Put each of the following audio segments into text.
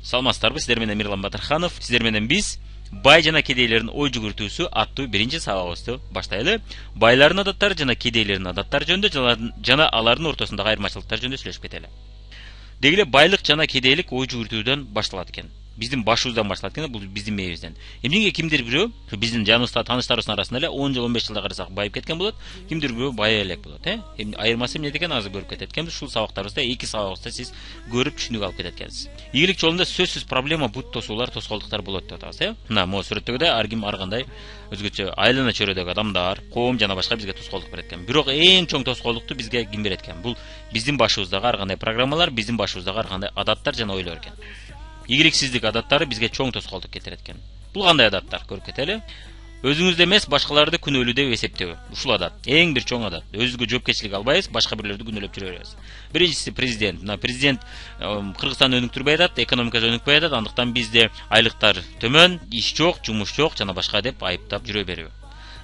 Саламатсыздарбы, сиздер менен Мирлан Батырханов, сиздер менен биз бай жана кедейлердин ой жүгүртүүсү аттуу биринчи сабагыбызды баштайлы. Байлардын адаттары жана кедейлердин адаттары жөнүндө жана алардын ортосундагы айырмачылыктар жөнүндө сүйлөшүп кетели. Деги эле байлык жана кедейлик ой жүгүртүүдөн башталат экен. Биздин башыбыздан башталат экен, бул биздин мээбизден. Эмнеге кимдир бирөө биздин жаныбызда таныштарыбыздын арасында эле 10 жыл 15 жылда карасак байып кеткен болот, кимдир бирөө бая элек болот, Эми айырмасы эмнеде экен азыр көрүп кетет экенбиз. Ушул сабактарыбызда 2 сабагыбызда сиз көрүп түшүнүк алып кетет экенсиз. Ийгилик жолунда сөзсүз проблема бут тосуулар, тоскоолдуктар болот деп атабыз, Мына могу сүрөттөгүдөй ар ким ар кандай өзгөчө айлана чөйрөдөгү адамдар, коом жана башка бизге тоскоолдук берет экен. Бирок эң чоң тоскоолдукту бизге ким берет экен? Бул биздин башыбыздагы ар кандай программалар, биздин башыбыздагы ар кандай адаттар жана ойлор экен. Ийгиликсиздик адаттары бизге чоң тоскоолдук келтирет экен. Бул кандай адаттар? Көрүп кетели. Өзүңүздү эмес, башкаларды күнөөлүү деп эсептөө. Ушул адат эң бир чоң адат. Өзүбүзгө жоопкерчилик албайбыз, башка бирлерди күнөөлөп жүрө беребиз. Биринчиси президент. Президент Кыргызстанды өнүктүрбөй атат, экономикасы өнүкпөй атат, андыктан бизде айлыктар төмөн, иш жок, жумуш жок жана башка деп айыптап жүрө берүү.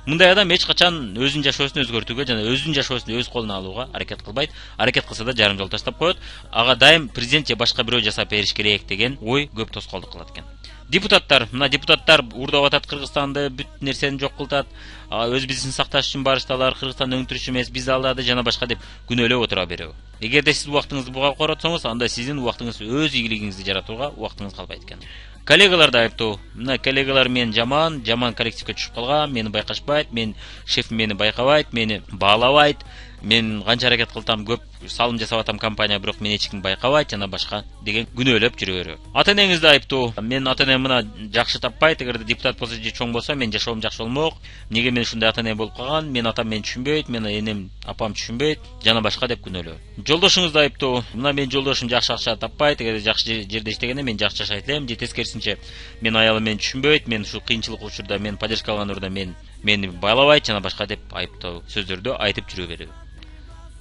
Мындай адам эч качан өзүнүн жашоосун өзгөртүүгө жана өзүнүн жашоосун өз колуна алууга аракет кылбайт. Аракет кылса да жарым жол таштап коет. Ага дайым президент же башка бирөө жасап бериш керек деген ой көп тоскоолдук кылат экен. Депутаттар, мына депутаттар урдап атат Кыргызстанды, бүт нерсени жок кылтат. Өз бизнесин сакташ үчүн барышты, алар Кыргызстанды өнүктүрүш эмес, бизди алдады жана башка деп күнөөлөп отура берүү. Эгерде сиз убактыңызды буга коротсоңуз, анда сиздин убактыңыз өз ийгилигиңизди жаратууга убактыңыз калбайт экен. Коллегаларды айыптоо. Мына коллегалар мен жаман коллективге түшүп калган, мени байкашпайт, мен шефим мени байкабайт, мени баалабайт. Мен канча аракет кылсам көп салым жасап атам компания, бирок мени эч ким байкабайт жана башка деген күнөөлөп жүрө берүү. Ата-энеңизди айыптоо. Мен ата-энем мына жакшы таппайт, эгерде депутат болсо же чоң болсо, мен жашоом жакшы болмок. Эмнеге мен ушундай ата-эне болуп калган? Мен атам мени түшүнбөйт, мен энем апам түшүнбөйт жана башка деп күнөөлөө. Жолдошуңузду айыптоо. Мына мен жолдошум жакшы акча таппайт, эгерде жакшы жерде иштегенде мен жакшы жашайт элем, же тескерисинче мен аялым мени түшүнбөйт, мен ушул кыйынчылык учурда мен поддержка алган учурда мени байлабайт жана башка деп айыптоо сөздөрдү айтып жүрө берүү.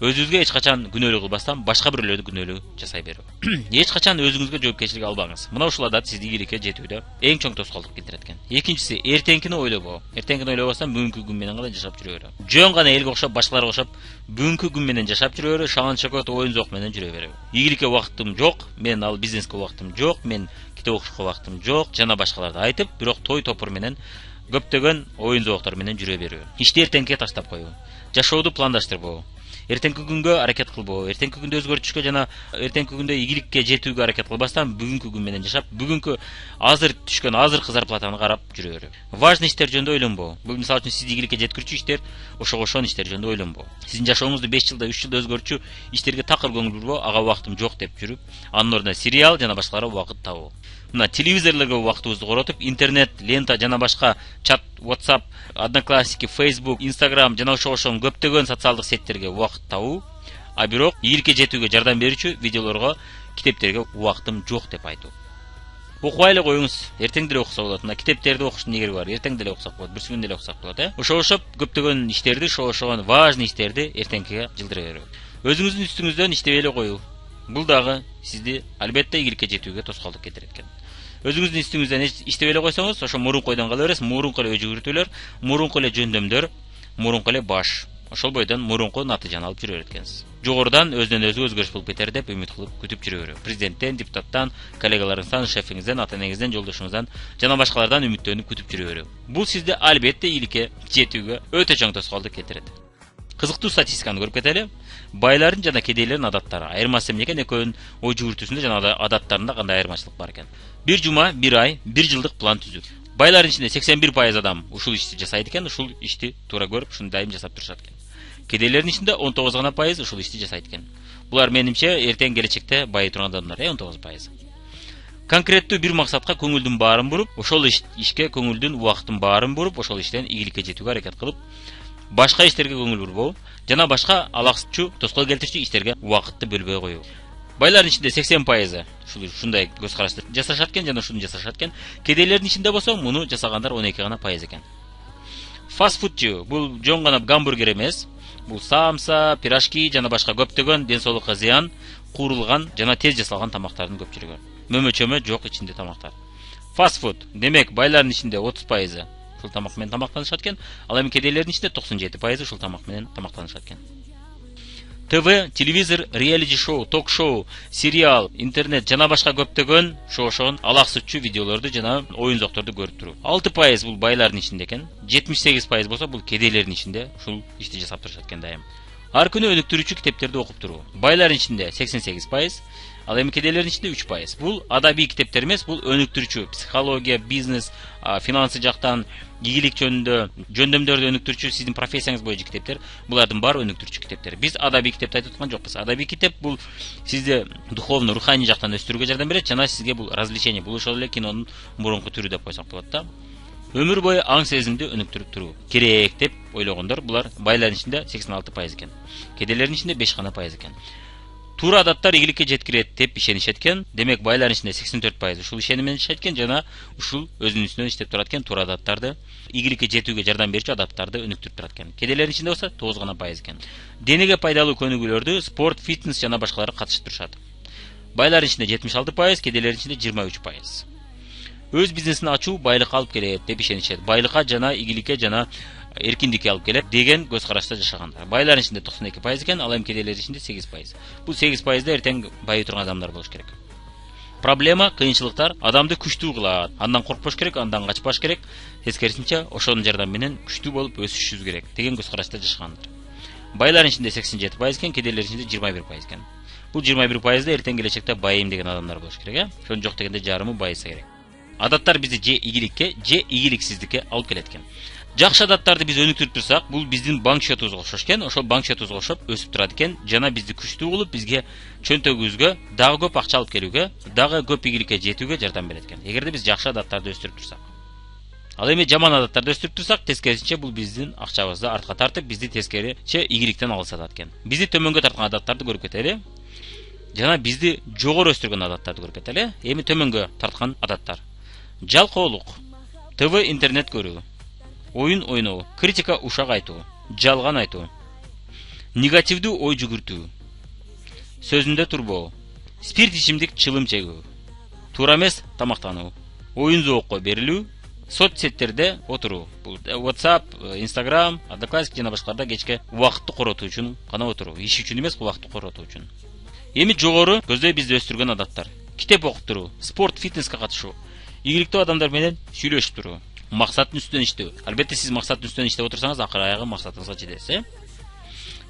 Өзүңүзгө эч качан күнөөлүү кылбастан башка бирлерди күнөөлүү жасай берүү. Эч качан өзүңүзгө жоопкерчилик албаңыз. Мына ушул адат сизди ийгиликке жетүүдө эң чоң тоскоолдук келтирет экен. Экинчиси, эртеңкини ойлобоо. Эртеңкини ойлобостон бүгүнкү күн менен гана жашап жүрө берүү. Жөн гана элге окшоп, башкаларга окшоп бүгүнкү күн менен жашап жүрө берүү, шалан чокот оюн зок менен жүрө берүү. Ийгиликке убактым жок, мен ал бизнеске убактым жок, мен китеп окушка убактым жок жана башкаларды айтып, бирок той топур менен көптөгөн оюн зооктор менен жүрө берүү. Ишти эртеңкиге таштап коюу. Жашооду пландаштырбоо. Эртеңки күнгө аракет кылбоо, эртеңки күндө өзгөртүшкө жана эртеңки күндө ийгиликке жетүүгө аракет кылбастан бүгүнкү күн менен жашап, бүгүнкү азыр түшкөн азыркы зарплатаны карап жүрө берүү. Важный иштер жөнүндө ойлонбоо. Бул мисалы үчүн сизди ийгиликке жеткирүүчү иштер, ошого ошон иштер жөнүндө ойлонбоо. Сиздин жашооңузду 5 жылда, 3 жылда өзгөртүүчү иштерге такыр көңүл бурбоо, ага убактым жок деп жүрүп, анын ордуна сериал жана башкаларга убакыт табуу. Мына телевизорлорго убактыбызды коротуп, интернет, лента жана башка чат, WhatsApp, Одноклассники, Facebook, Instagram жана ошон көптөгөн социалдык сеттерге убакыт табуу, а бирок ийгиликке жетүүгө жардам берүүчү видеолорго, китептерге убактым жок деп айтуу. Окубай эле коюңуз, эртең деле окуса болот. Мына китептерди окуштун негеги бар. Эртең деле окусак болот, бүрсү күн деле окусак болот, Ошошоп көптөгөн иштерди, ошогон важный иштерди эртеңкиге жылдыра берүү. Өзүңүздүн үстүңүздөн иштебей эле коюу. Бул дагы сизди албетте ийгиликке жетүүгө тоскоолдук келтирет экен. Өзүңүздүн үстүңүздөн иштебей эле койсоңуз, ошо мурункойдон кала бересиз, мурунку эле ой жүгүртүүлөр, мурунку эле жөндөмдөр, мурунку эле баш. Ошол бойдон мурунку натыйжаны алып жүрө берет экенсиз. Жогорудан өзүнөн өзү өзгөрүш болуп кетер деп үмүт кылып күтүп жүрө берүү. Президенттен, депутаттан, коллегаларыңыздан, шефиңизден, ата-энеңизден, жолдошуңуздан жана башкалардан үмүттөнүп күтүп жүрө берүү. Бул сизди албетте ийгиликке жетүүгө өтө чоң тоскоолдук келтирет. Кызыктуу статистиканы көрүп кетели. Байлардын жана кедейлердин адаттары айырмасы эмне экен? Экөөнүн ой жүгүртүүсүндө жана адаттарында кандай айырмачылык бар экен? Бир жума, бир ай, бир жылдык план түзүү. Байлардын ичинде 81% адам ушул ишти жасайт экен, ушул ишти туура көрүп, ушуну дайым жасап турушат экен. Кедейлердин ичинде 19 гана пайыз ушул ишти жасайт экен. Булар менимче эртең келечекте бай турган адамдар, 19%. Конкреттүү бир максатка көңүлдүн баарын буруп, ошол ишке көңүлдүн убактын баарын буруп, ошол иштен ийгиликке жетүүгө аракет кылып, башка иштерге көңүл бурбоо жана башка алакчу, тоскоол келтирүүчү иштерге убакытты бөлбөй коюу. Байлардын ичинде 80% ушундай көз карашты жасашат экен жана ушуну жасашат экен. Кедейлердин ичинде болсо муну жасагандар 12 гана пайыз экен. Фастфуд жөө, бул жон гана гамбургер эмес. Бул самса, пирожки жана башка көптөгөн ден соолукка зыян, куурулган жана тез жасалган тамактардын көпчүлүгү. Мөмө-чөмө жок ичинде тамактар. Фастфуд, демек байлардын ичинде 30% ушул тамак менен тамактанышат экен, ал эми кедейлердин ичинде 97% ушул тамак менен тамактанышат экен. ТВ, телевизор, реалити шоу, ток шоу, сериал, интернет жана башка көптөгөн ошон алаксытчу видеолорду жана оюнзокторду көрүп туруу. 6% бул байлардын ичинде экен, 78% болсо бул кедейлердин ичинде ушул ишти жасап турушат экен дайым. Ар күнү өнүктүрүүчү китептерди окуп туруу. Байлардын ичинде 88%, ал эми кедейлердин ичинде 3%. Бул адабий китептер эмес, бул өнүктүрүүчү, психология, бизнес, финансы жактан, ийгилик жөнүндө, жөндөмдөрдү өнүктүрүүчү, сиздин профессияңыз боюнча китептер. Булардын баары өнүктүрүүчү китептер. Биз адабий китепти айтып аткан жокпуз. Адабий китеп бул сизди духовный, руханий жактан өстүрүүгө жардам берет жана сизге бул развлечение, бул ошол эле кинонун мурунку түрү деп койсок болот да. Өмүр бою аң сезимди өнүктүрүп туруу керек деп ойлогондор булар байлардын ичинде 86% экен. Кедейлердин ичинде 5 гана пайыз экен. Туура адаттар ийгиликке жеткирет деп ишенишет экен. Демек байлардын ичинде 84% ушул ишеним менен ишенет экен жана ушул өзүнүн үстүнөн иштеп турат экен. Туура адаттарды, ийгиликке жетүүгө жардам берүүчү адаттарды өнүктүрүп турат экен. Кедейлердин ичинде болсо 9 гана пайыз экен. Денеге пайдалуу көнүгүүлөрдү спорт, фитнес жана башкалары катышып турушат. Байлардын ичинде 76%, кедейлердин ичинде 23%. Өз бизнесин ачуу байлыкка алып келет деп ишенишет. Байлыкка жана ийгиликке жана эркиндикке алып келет деген көз карашта жашагандар. Байлардын ичинде 92% экен, ал эми кедейлердин ичинде 8%. Бул 8%да эртең байый турган адамдар болуш керек. Проблема, кыйынчылыктар адамды күчтүү кылат. Андан коркпош керек, андан качпаш керек. Тескерисинче, ошонун жардамы менен күчтүү болуп өсүшүбүз керек деген көз карашта жашагандар. Байлардын ичинде 87% экен, кедейлердин ичинде 21% экен. Бул 21%да эртең келечекте байым деген адамдар болуш керек, э? Ошон жок дегенде жарымы байыса керек. Адаттар бизди же ийгиликке, же ийгиликсиздикке алып келет экен. Жакшы адаттарды биз өнүктүрүп турсак, бул биздин банк счетубузга окшош экен. Ошол банк счетубузга окшоп өсүп турат экен. Жана бизди күчтүү кылып, бизге чөнтөгүбүзгө дагы көп акча алып келүүгө, дагы көп ийгиликке жетүүгө жардам берет экен. Эгерде биз жакшы адаттарды өстүрүп турсак. Ал эми жаман адаттарды өстүрүп турсак, тескерисинче бул биздин акчабызды артка тартып, бизди тескериче ийгиликтен алсатат экен. Бизди төмөнгө тарткан адаттарды көрүп кетели. Жана бизди жогору өстүргөн адаттарды көрүп кетели. Эми төмөнгө тарткан адаттар. Жалкоолук, ТВ, интернет көрүү, оюн ойноо, критика ушак айтуу, жалган айтуу, негативдүү ой жүгүртүү, сөзүндө турбоо, спирт ичимдик чылым чегүү, туура эмес тамактануу, оюн зоокко берилүү, соцсеттерде отуруу. Бул WhatsApp, Instagram, Одноклассник жана башкаларда кечке убакытты коротуу үчүн гана отуруу, иш үчүн эмес, убакытты коротуу үчүн. Эми жогору көздөй бизди өстүргөн адаттар. Китеп окуп туруу, спорт, фитнеске катышуу, ийгиликтүү адамдар менен сүйлөшүп туруу, максаттын үстүнөн иштөө. Албетте сиз максаттын үстүнөн иштеп отурсаңыз, акыры аягы максатыңызга жетесиз, э?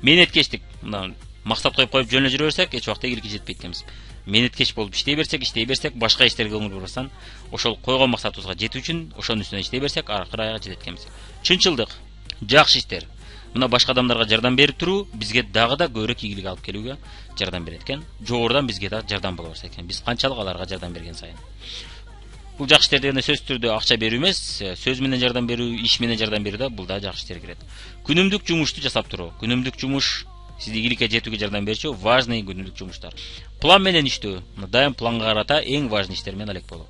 Менеткечтик. Мына максат коюп жөн эле жүрө берсек, эч убакта ийгиликке жетпейт экенбиз. Менеткеч болуп иштей берсек, башка иштерге көңүл бурбастан, ошол койгон максатыбызга жетүү үчүн ошонун үстүнөн иштей берсек, акыры аягы жетет экенбиз. Чынчылдык, жакшы иштер. Мына башка адамдарга жардам берип туруу бизге дагы да көбүрөөк ийгилик алып келүүгө жардам берет экен. Жогорудан бизге да жардам боло берсе экен. Биз канчалык аларга жардам берген сайын. Бул жакшы иштер дегенде сөзсүз түрдө акча берүү эмес, сөз менен жардам берүү, иш менен жардам берүү да бул да жакшы иштер кирет. Күнүмдүк жумушту жасап туруу. Күнүмдүк жумуш сизди ийгиликке жетүүгө жардам берчү важный күнүмдүк жумуштар. План менен иштөө, дайым планга карата эң важный иштер менен алек болуу.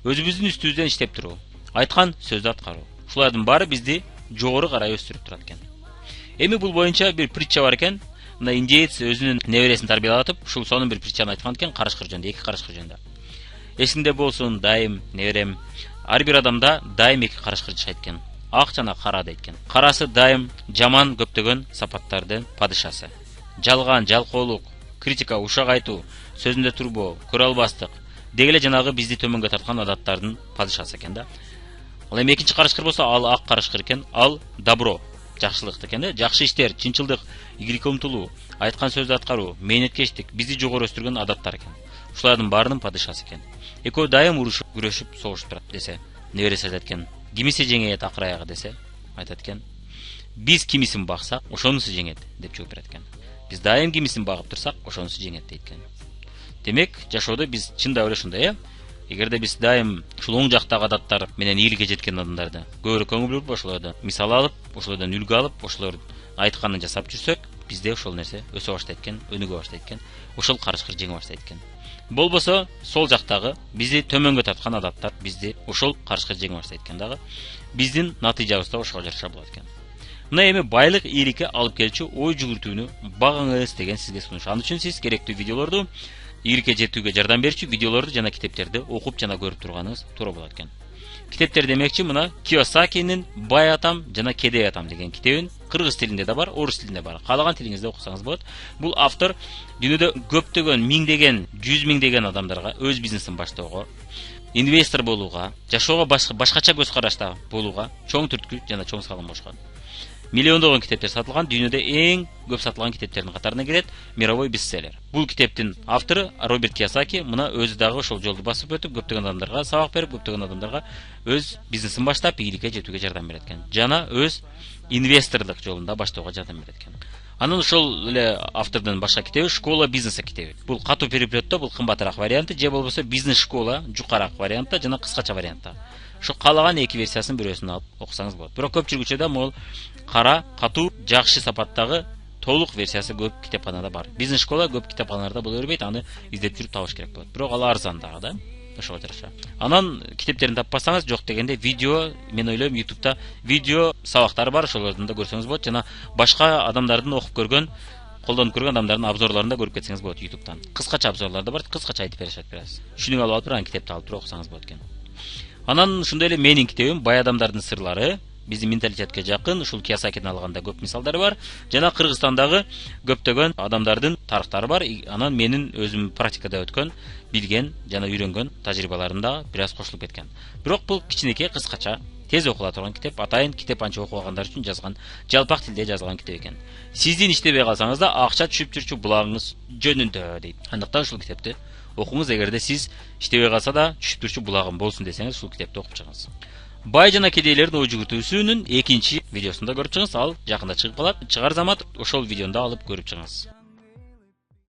Өзүбүздүн үстүбүздөн иштеп туруу, айткан сөздү аткаруу. Ушулардын баары бизди жогору карай өстүрүп турат экен. Эми бул боюнча бир притча бар экен. Мына индеец өзүнүн небересин тарбиялатып, ушул сонун бир притчаны айткан экен, карышкыр жөнүндө, эки карышкыр жөнүндө. Эсиңде болсун, дайым, неберем, ар бир адамда дайым эки карышкыр жашайт экен. Ак жана кара дейт экен. Карасы дайым жаман көптөгөн сапаттардын падышасы. Жалган, жалкоолук, критика, ушак айтуу, сөзүндө турбоо, көрө албастык, дегеле жанагы бизди төмөнгө тарткан адаттардын падышасы экен да. Ал эми экинчи карышкыр болсо, ал ак карышкыр экен, ал добро, жакшылык экен да. Жакшы иштер, чынчылдык, ийгиликке умтулуу, айткан сөздү аткаруу, менеткечтик бизди жогору өстүргөн адаттар экен. Ушулардын баарынын падышасы экен. Экөө дайым урушуп, күрөшүп, согушуп турат десе, небереси айтат экен. Кимиси жеңет акыр аягы десе, айтат экен. Биз кимисин баксак, ошонусу жеңет деп жооп берет экен. Биз дайым кимисин багып турсак, ошонусу жеңет дейт экен. Демек, жашоодо биз чындап эле ушундай, э? Эгерде биз дайым ушул оң жактагы адаттар менен ийгиликке жеткен адамдарды көбүрөөк көңүл буруп, ошолорду мисал алып, ошолордон үлгү алып, ошолор айтканын жасап жүрсөк, бизде ошол нерсе өсө баштайт экен, өнүгө баштайт экен. Ошол карышкыр жеңе баштайт экен. Болбосо, сол жактагы бизди төмөнгө тарткан адаттар бизди ошол карышкыр жеңе баштайт экен дагы. Биздин натыйжабыз да ошого жараша болот экен. Мына эми байлык ийгиликке алып келчү ой жүгүртүүнү багыңыз деген сизге сунуш. Ал үчүн сиз керектүү видеолорду, ийгиликке жетүүгө жардам берчү видеолорду жана китептерди окуп жана көрүп турганыңыз туура болот экен. китептер демекчи мына Кийосакинин Бай атам жана Кедей атам деген китебин кыргыз тилинде да бар, орус тилинде бар. Каалаган тилиңизде окусаңыз болот. Бул автор дүйнөдө көптөгөн, миңдеген, 100 миңдеген адамдарга өз бизнесин баштоого, инвестор болууга, жашоого башкача көз карашта болууга чоң түрткү жана чоң салым кошкон. Миллиондогон китептер сатылган, дүйнөдө эң көп сатылган китептердин катарына кирет, мировой бестселлер. Бул китептин автору Роберт Кийосаки мына өзү дагы ошол жолду басып өтүп, көптөгөн адамдарга сабак берип, көптөгөн адамдарга өз бизнесин баштап, ийгиликке жетүүгө жардам берет экен. Жана өз инвесторлук жолунда баштоого жардам берет экен. Анын ошол эле автордун башка китеби Школа бизнеса китеби. Бул катуу переплетте, бул кымбатыраак варианты, же болбосо бизнес школа жукараак вариантта жана кыскача вариантта. Ошо каалаган эки версиясын бирөөсүн алып окусаңыз болот. Бирок көпчүлүк учурда могул кара, катуу, жакшы сапаттагы толук версиясы көп китепканада бар. Бизнес школа көп китепканаларда боло бербейт, аны издеп жүрүп табыш керек болот. Бирок ал арзан дагы да. Ошого жараша. Анан китептерин таппасаңыз, жок дегенде видео, мен ойлойм YouTube'да видео сабактары бар, ошолордун да көрсөңүз болот жана башка адамдардын окуп көргөн, колдонуп көргөн адамдардын обзорлорун да көрүп кетсеңиз болот YouTube'дан. Кыскача обзорлор да бар, кыскача айтып беришет бираз. Түшүнүп алып бир китепти алып туруп окусаңыз болот экен. Анан ошондой эле менин китебим Бай адамдардын сырлары, биздин менталитетке жакын, ушул Кийосакиден алганда көп мисалдары бар. Жана Кыргызстандагы көптөгөн адамдардын тарыхтары бар. Анан менин өзүм практикада өткөн, билген жана үйрөнгөн тажрыйбаларымда бир аз кошулуп кеткен. Бирок бул кичинекей, кыскача, тез окула турган китеп. Атайын китеп анча окугандар үчүн жазган, жалпак тилде жазылган китеп экен. Сиздин иштебей калсаңыз да акча түшүп жүрчү булагыңыз жөнүндө дейт. Андыктан ушул китепти окуңуз, эгерде сиз иштебей калса да түшүп турчу булагым болсун десеңиз, ушул китепти окуп чыгыңыз. Бай жана Кедейлердин ой жүгүртүүсүнүн экинчи видеосунда көрүп чыгыңыз. Ал жакында чыгып калат. Чыгар замат ошол видеону алып көрүп чыгыңыз.